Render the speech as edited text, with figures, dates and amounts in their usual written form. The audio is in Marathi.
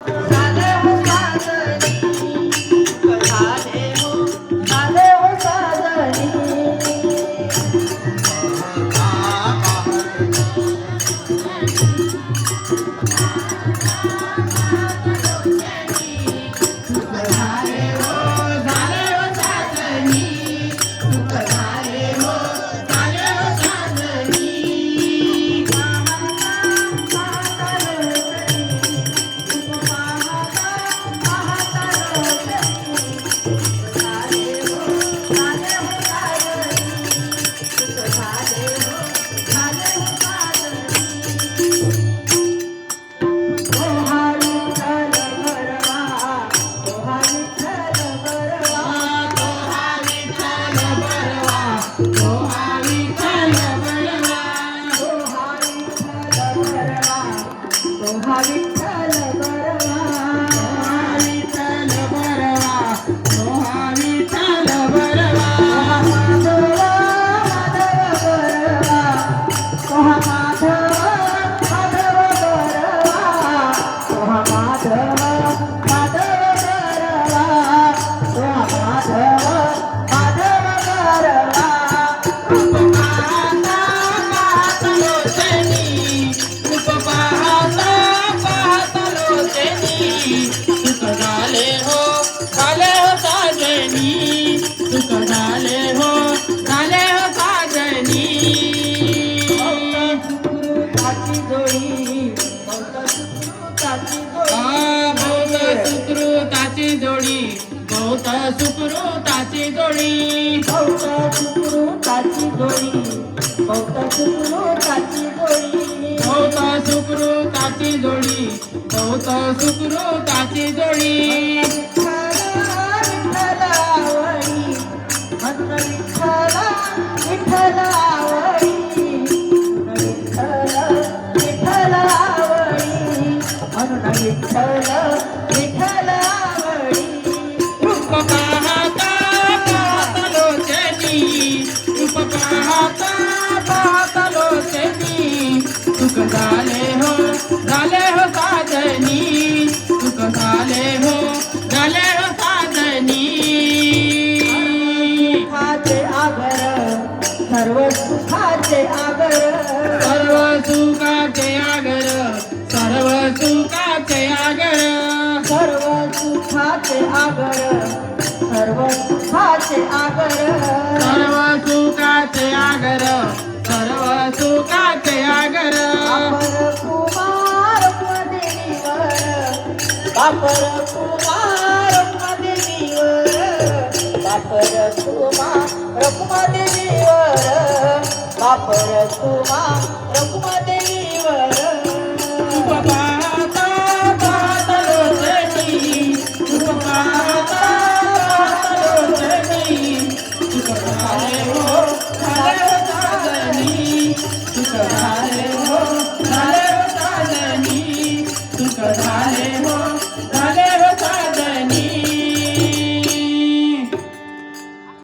झाले हो साजनी, झाले हो साजनी. सुकृताची जोडी, सुकृताची जोडी, सुकृताची जोडी, सुकृताची जोडी, सुकृताची जोडी. झाले हो साजनी, सुख झाले हो साजनी. सुखाचे आगर, सर्व सुखाचे आगर, सर्व सुखाचे आगर, सर्व सुखाचे आगर, सर्व सुखाचे आगर, सर्व सुखाचे आगर, सर्व सुखाचे आगर, सर्व सुखाचे आगर. बापर कुमार रुक्मदेवीवर, बापर कुमार रुक्मदेवीवर, बापर कुमार रुक्मदेवीवर. पाहता पाहता लोचनी, पाहता पाहता लोचनी, सुख झाले हो साजनी, सुख झाले